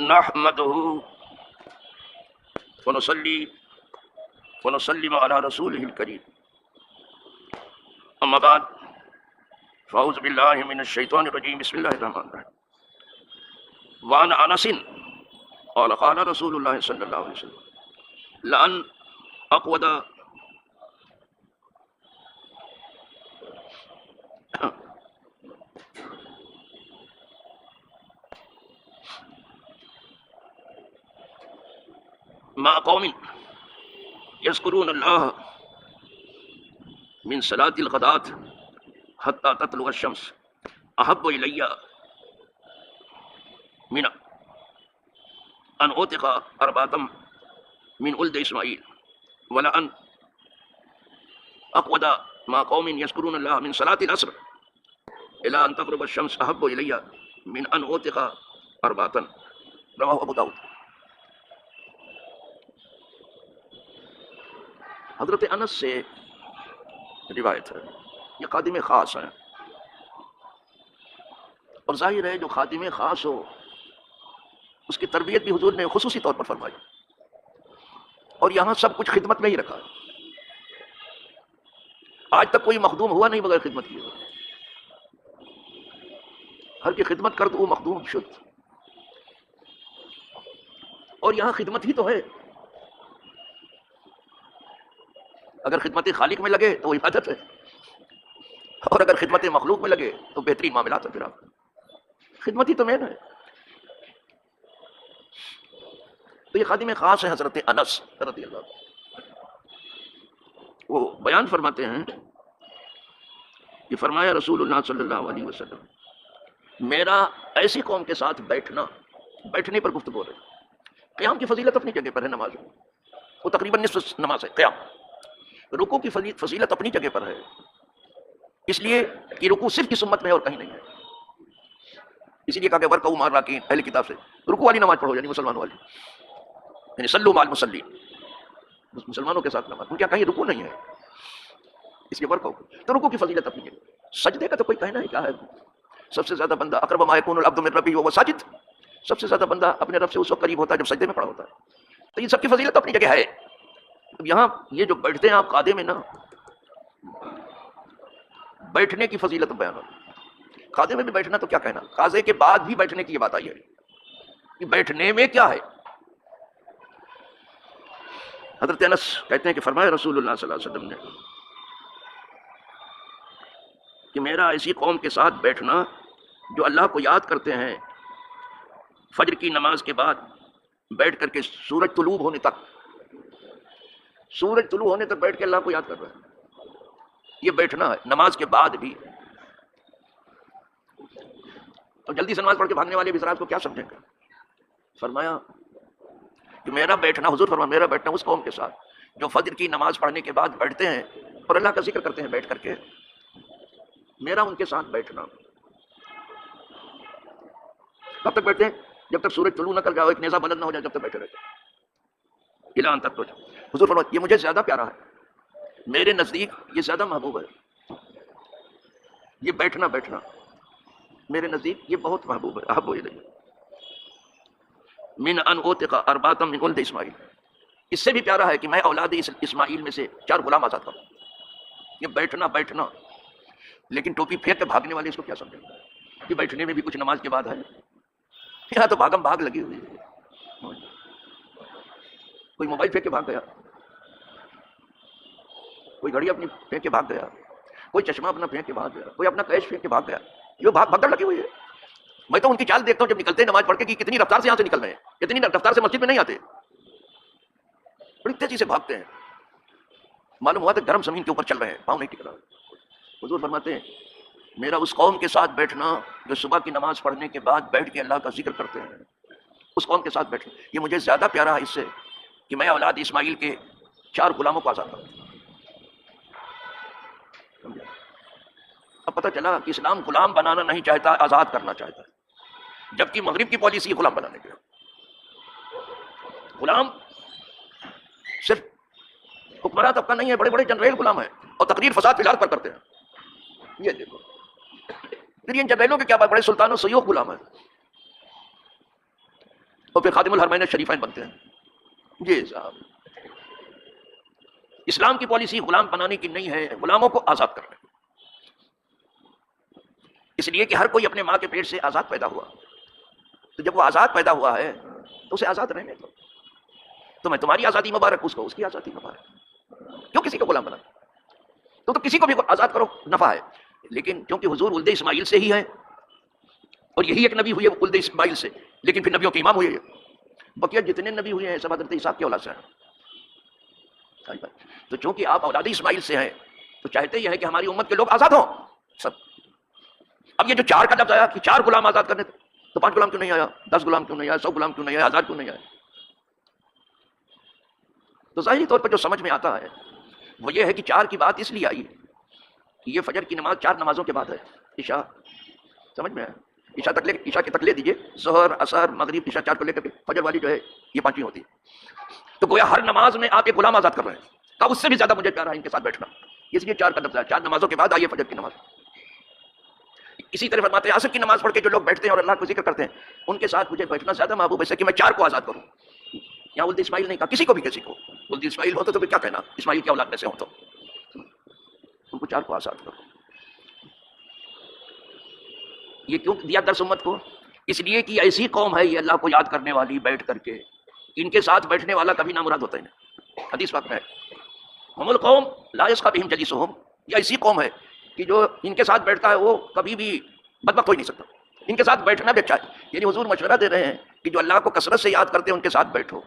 نحمده ونصلي ونسلم على رسوله الكريم اما بعد فاعوذ بالله من الشيطان الرجيم بسم الله الرحمن الرحيم وعن انس قال قال رسول الله صلى الله عليه وسلم لأن اقود مع قوم يذكرون الله من صلاة الغداة حتى تطلع الشمس أحب إلي من أن أوثق أربعة من ولد إسماعيل ولا أن أقعد مع قوم يذكرون الله من صلاة العصر إلى أن تغرب الشمس أحب إلي من أن أوثق أربعة رواه أبو داود۔ حضرت انس سے روایت ہے، یہ خادم خاص ہیں، اور ظاہر ہے جو خادم خاص ہو اس کی تربیت بھی حضور نے خصوصی طور پر فرمائی، اور یہاں سب کچھ خدمت میں ہی رکھا ہے۔ آج تک کوئی مخدوم ہوا نہیں بغیر خدمت کیے، ہر کی خدمت کر تو وہ مخدوم شد، اور یہاں خدمت ہی تو ہے۔ اگر خدمت خالق میں لگے تو وہ عبادت ہے، اور اگر خدمت مخلوق میں لگے تو بہترین معاملات ہے۔ پھر آپ خدمت ہی تو مین ہے۔ تو یہ خادم خاص ہے حضرت انس رضی اللہ عنہ، وہ بیان فرماتے ہیں کہ فرمایا رسول اللہ صلی اللہ علیہ وسلم میرا ایسی قوم کے ساتھ بیٹھنے پر گفتگو ہے۔ قیام کی فضیلت اپنی جگہ پر ہے، نماز وہ تقریباً نصف نماز ہے قیام۔ رکوع کی فضیلت اپنی جگہ پر ہے، اس لیے کہ رکوع صرف کی سنت میں ہے اور کہیں نہیں ہے۔ اسی لیے کہا کہ ورکعوا مع الراکعین، اہل کتاب سے رکوع والی نماز پڑھو، یعنی مسلمانوں والی، یعنی صلوا مع المصلین، مسلمانوں کے ساتھ نماز، ان کے کہیں رکوع نہیں ہے، اس لیے ورکعوا۔ تو رکوع کی فضیلت اپنی جگہ۔ سجدے کا تو کوئی کہنا ہی کیا ہے، سب سے زیادہ بندہ اقرب ما یکون العبد من ربہ وہو ساجد، سب سے زیادہ بندہ اپنے رب سے اس وقت قریب ہوتا ہے جب سجدے میں پڑا ہوتا ہے۔ تو یہ سب کی فضیلت اپنی جگہ ہے۔ یہاں یہ جو بیٹھتے ہیں آپ قاعدے میں نا، بیٹھنے کی فضیلت بیان ہو۔ قاعدے میں بھی بیٹھنا تو کیا کہنا، قاضے کے بعد بھی بیٹھنے کی یہ بات آئی ہے کہ بیٹھنے میں کیا ہے۔ حضرت انس کہتے ہیں کہ فرمایا رسول اللہ صلی اللہ علیہ وسلم نے کہ میرا ایسی قوم کے ساتھ بیٹھنا جو اللہ کو یاد کرتے ہیں فجر کی نماز کے بعد بیٹھ کر کے سورج طلوع ہونے تک بیٹھ کے اللہ کو یاد کر رہے ہیں، یہ بیٹھنا ہے نماز کے بعد بھی۔ تو جلدی سے نماز پڑھ کے بھاگنے والے بھی ذرا اس کو کیا سمجھیں گے۔ فرمایا کہ میرا بیٹھنا، حضور فرمایا میرا بیٹھنا اس قوم کے ساتھ جو فجر کی نماز پڑھنے کے بعد بیٹھتے ہیں اور اللہ کا ذکر کرتے ہیں بیٹھ کر کے، میرا ان کے ساتھ بیٹھنا۔ کب تک بیٹھتے ہیں؟ جب تک سورج طلوع نہ کر جائے، ایک نیزہ بلند نہ ہو جائے، جب تک بیٹھے رہتے ہیں۔ اعلان تک تو حضور فرمایا یہ مجھے زیادہ پیارا ہے، میرے نزدیک یہ زیادہ محبوب ہے، یہ بیٹھنا میرے نزدیک یہ بہت محبوب ہے۔ احب الی من ان اوثق اربعۃ من ولد اسماعیل، اس سے بھی پیارا ہے کہ میں اولاد اسماعیل میں سے 4 غلام آزاد کروں۔ یہ بیٹھنا، لیکن ٹوپی پھینک کے بھاگنے والے اس کو کیا سمجھیں گے کہ بیٹھنے میں بھی کچھ نماز کے بعد ہے؟ یہاں تو بھاگم بھاگ لگی ہوئی ہے، کوئی موبائل پھینک کے بھاگ گیا، کوئی گھڑی اپنی پھینک کے بھاگ گیا، کوئی چشمہ اپنا پھینک کے بھاگ گیا، کوئی اپنا کیش پھینک کے بھاگ گیا، یہ بھگدڑ لگی ہوئی ہے۔ میں تو ان کی چال دیکھتا ہوں جب نکلتے ہیں نماز پڑھ کے کہ کتنی رفتار سے یہاں سے نکل رہے ہیں، کتنی رفتار سے مسجد میں نہیں آتے، بڑی تیزی سے بھاگتے ہیں، معلوم ہوا کہ گرم زمین کے اوپر چل رہے ہیں، پاؤں نہیں ٹک رہا۔ حضور فرماتے ہیں میرا اس قوم کے ساتھ بیٹھنا جو صبح کی نماز پڑھنے کے بعد بیٹھ کے اللہ کا ذکر کرتے ہیں، اس قوم کے ساتھ بیٹھنا یہ مجھے زیادہ پیارا ہے اس سے کہ میں اولاد اسماعیل کے 4 غلاموں کو آزاد کروں۔ اب پتہ چلا کہ اسلام غلام بنانا نہیں چاہتا، آزاد کرنا چاہتا ہے، جبکہ مغرب کی پالیسی غلام بنانے کی۔ غلام صرف حکمران طبقہ نہیں ہے، بڑے بڑے جنرل غلام ہیں اور تقریر فساد فی الحال پر کرتے ہیں۔ یہ دیکھو پھر ان جنرلوں کے کیا بات، بڑے سلطان و سیوف غلام ہیں۔ اور پھر خادم الحرمین شریفین بنتے ہیں. جی صاحب، اسلام کی پالیسی غلام بنانے کی نہیں ہے، غلاموں کو آزاد کرنا ہے. اس لیے کہ ہر کوئی اپنے ماں کے پیٹ سے آزاد پیدا ہوا، تو جب وہ آزاد پیدا ہوا ہے تو اسے آزاد رہنے دو. تو میں تمہاری آزادی مبارک، اس کو اس کی آزادی مبارک. کیوں کسی کو غلام بنا؟ تو کسی کو بھی آزاد کرو، نفع ہے. لیکن کیونکہ حضور ولد اسماعیل سے ہی ہے، اور یہی ایک نبی ہوئی ہے ولد اسماعیل سے، لیکن پھر نبیوں کے امام ہوئے ہیں. بقیہ جتنے نبی ہوئے ہیں سب حضرت عیسیٰ کی اولاد سے ہیں. تو چونکہ آپ اولاد اسماعیل سے ہیں تو چاہتے یہ ہے کہ ہماری امت کے لوگ آزاد ہوں سب. اب یہ جو 4 کا لفظ آیا کہ 4 غلام آزاد کرنے تھے، تو 5 غلام کیوں نہیں آیا، 10 غلام کیوں نہیں آیا، 100 غلام کیوں نہیں آیا، 1000 کیوں نہیں آیا؟ تو ظاہری طور پر جو سمجھ میں آتا ہے وہ یہ ہے کہ 4 کی بات اس لیے آئی کہ یہ فجر کی نماز 4 نمازوں کے بعد ہے. عشاء سمجھ میں آیا؟ عشاء کے تک لے دیجیے، ظہر، عصر، مغرب، عشاء 4 کو لے کر کے فجر والی جو ہے یہ 5ویں ہوتی ہے. تو گویا ہر نماز میں آپ ایک غلام آزاد کر رہے ہیں. کہا اس سے بھی زیادہ مجھے پیارا ہے ان کے ساتھ بیٹھنا، اس لیے 4 کا لفظ ہے. 4 نمازوں کے بعد آئیے فجر کی نماز. اسی طرح فرماتے ہیں عصر کی نماز پڑھ کے جو لوگ بیٹھتے ہیں اور اللہ کو ذکر کرتے ہیں ان کے ساتھ مجھے بیٹھنا زیادہ محبوب ہے کہ میں 4 کو آزاد کروں. یہاں ولد اسماعیل نہیں کہا، کسی کو بھی، کسی کو ولد اسماعیل ہوتا تو پھر کیا کہنا، اسماعیل کی اولاد میں سے ہو تو ان کو 4 کو آزاد کرو. یہ کیوں دیا درس امت کو؟ اس لیے کہ ایسی قوم ہے یہ اللہ کو یاد کرنے والی بیٹھ کر کے، ان کے ساتھ بیٹھنے والا کبھی نامراد ہوتا ہے. حدیث پاک میں ہے ہم القوم لا یسقی بہم جلیسہم، یہ ایسی قوم ہے کہ جو ان کے ساتھ بیٹھتا ہے وہ کبھی بھی بدبخت ہو ہی نہیں سکتا. ان کے ساتھ بیٹھنا بھی اچھا ہے. یعنی حضور مشورہ دے رہے ہیں کہ جو اللہ کو کثرت سے یاد کرتے ہیں ان کے ساتھ بیٹھو.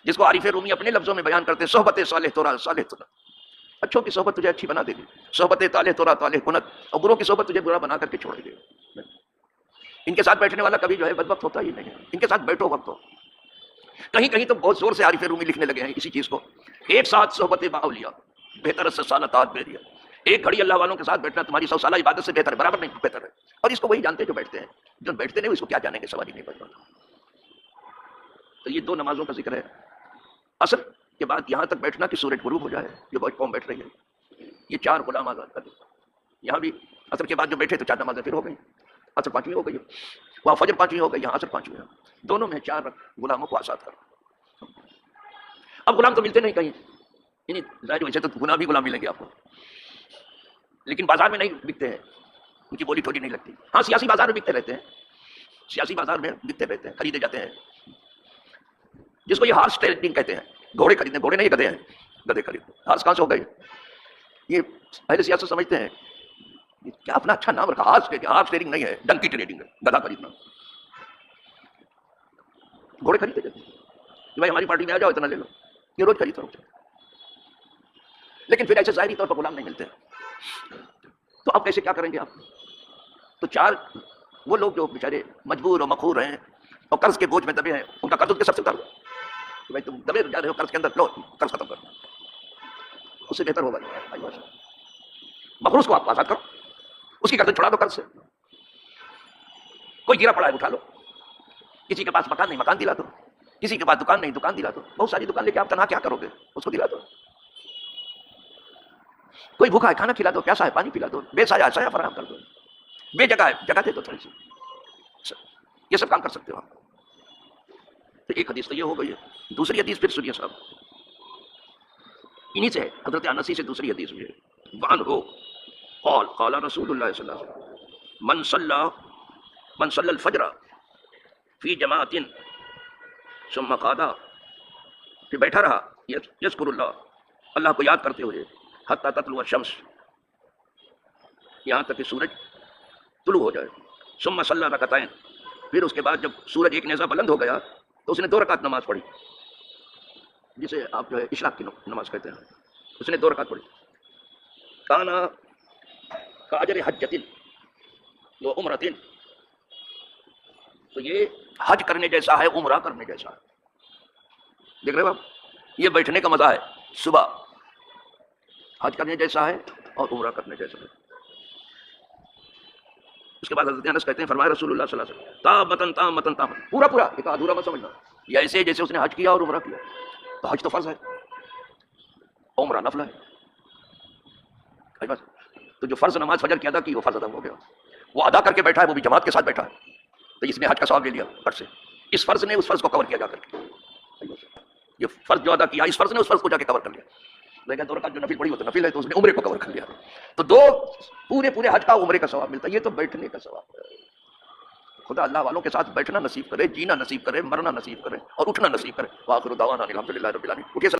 جس کو عارف رومی اپنے لفظوں میں بیان کرتے ہیں، صحبت صالح تورا صالح تورا. اچھوں کی صحبت تجھے اچھی بنا دے گی، صحبت طالح تورا طالح کنت، اور بروں کی صحبت تجھے برا بنا کر کے چھوڑے گی. ان کے ساتھ بیٹھنے والا کبھی جو ہے بدبخت ہوتا ہی نہیں. ان کے ساتھ بیٹھو وقت ہو. کہیں کہیں تو بہت زور سے عارف رومی لکھنے لگے ہیں اسی چیز کو، ایک ساتھ صحبت باولیاء بہتر سے سالتات بیریا. ایک گھڑی اللہ والوں کے ساتھ بیٹھنا تمہاری 100 سالہ عبادت سے بہتر ہے، برابر نہیں بہتر ہے. اور اس کو وہی جانتے جو بیٹھتے ہیں، جو بیٹھتے نہیں اس کو کیا جانے کے سوال ہی نہیں بچتا. تو یہ 2 نمازوں کا ذکر ہے. عصر کے بعد یہاں تک بیٹھنا کہ سورج غروب ہو جائے، جو بہت قوم بیٹھ رہی ہے. یہ 4 غلام آزاد کر دیں. یہاں بھی عصر کے بعد جو بیٹھے تو 4 نمازیں پھر ہو گئی. عصر 5ویں ہو گئی، وہاں فجر 5ویں ہو گئی، یہاں عصر 5ویں. دونوں میں 4 غلاموں کو آزاد کر. اب غلام تو ملتے نہیں کہیں، یعنی ظاہر وجہ تو گناہ بھی غلام ملیں گے آپ کو، لیکن بازار میں نہیں بکتے ہیں، ان کی بولی تھوڑی نہیں لگتی. ہاں سیاسی بازار میں بکتے رہتے ہیں، سیاسی بازار میں بکتے رہتے ہیں، خریدے جاتے ہیں. جس کو یہ ہارس ٹریڈنگ کہتے ہیں، گھوڑے خریدنے، گھوڑے نہیں گدھے ہیں، گدھے خریدنے. ہارس کہاں سے ہو گئے؟ یہ اہل سیاست سمجھتے ہیں کیا اپنا اچھا نام رکھا ہارس ٹریڈنگ. ہارس ٹریڈنگ نہیں ہے، ڈنکی ٹریڈنگ ہے، گدھا خریدنا. گھوڑے خریدتے جاتے ہیں کہ بھائی ہماری پارٹی میں آ جاؤ اتنا لے لو، یہ روز خریدتا رہتے ہیں. لیکن پھر ایسے ظاہری طور پر غلام نہیں ملتے. تو اب کیسے کیا کریں گے آپ؟ تو 4 وہ لوگ جو بیچارے مجبور و مقہور ہیں اور قرض کے بوجھ میں دبے ہیں، ان کا قرض کے سب سے اتار دو کہ بھائی تم دبے جا رہے ہو قرض کے اندر، لو قرض ختم کرو. اس سے بہتر ہوگا مقروض کو آپ آزاد کرو، اس کی قرض چھڑا دو قرض سے. کوئی گرا پڑا ہے اٹھا لو، کسی کے پاس مکان نہیں مکان دلا دو، کسی کے پاس دکان نہیں دکان دلا دو. بہت ساری دکان لے کے آپ تنہا کیا کرو گے، اس کو دلا دو. کوئی بھوکا ہے کھانا کھلا دو، پیاسا ہے پانی پلا دو، بے سایہ سایہ فراہم کر دو، بے جگہ ہے جگہ دے دو تھوڑی سی. یہ سب کام کر سکتے ہو آپ. تو ایک حدیث تو یہ ہو گئی ہے. دوسری حدیث پھر سنیے صاحب، انہی سے ہے حضرت انسی سے دوسری حدیث میں ہے. وان ہو قال قال رسول اللہ صلی اللہ علیہ وسلم من صلی الفجر فی جماعت ثم قعد، پھر بیٹھا رہا یذکر اللہ، اللہ کو یاد کرتے ہوئے، حتی تطلع الشمس، یہاں تک کہ سورج طلوع ہو جائے. ثم صلی رکعتین، پھر اس کے بعد جب سورج ایک نیزہ بلند ہو گیا تو اس نے 2 رکعت نماز پڑھی، جسے آپ جو ہے اشراق کی نماز کہتے ہیں. اس نے 2 رکعت پڑھی. کانا کاجر حجۃ و عمرۃ، تو یہ حج کرنے جیسا ہے، عمرہ کرنے جیسا ہے. دیکھ رہے ہو آپ، یہ بیٹھنے کا مزہ ہے. صبح حج کرنے جیسا ہے اور عمرہ کرنے جیسا ہے. اس کے بعد حضرت انس کہتے ہیں فرمایا رسول اللہ صلی اللہ علیہ وسلم تامتن تامتن تامتن، پورا پورا، ایک ادھورا مت سمجھنا. یہ ایسے جیسے اس نے حج کیا اور عمرہ کیا. تو حج تو فرض ہے، عمرہ نفل ہے. تو جو فرض نماز فجر کی ادا کی وہ فرض ادا ہو گیا، وہ ادا کر کے بیٹھا ہے، وہ بھی جماعت کے ساتھ بیٹھا ہے، تو اس نے حج کا ثواب لے لیا حج سے. اس فرض نے اس فرض کو کور کیا جا کر کے، یہ فرض جو ادا کیا اس فرض نے اس فرض کو جا کے کور کر لیا. لیکن 2 رکعت جو نفل پڑھی وہ تو نفل ہے، تو اس نے عمرے کو کور کر لیا. تو 2 پورے حج کا عمرے کا ثواب ملتا ہے. یہ تو بیٹھنے کا ثواب ہے. خدا اللہ والوں کے ساتھ بیٹھنا نصیب کرے، جینا نصیب کرے، مرنا نصیب کرے اور اٹھنا نصیب کرے. وآخر دعوانا الحمدللہ رب العالمین. اٹھیے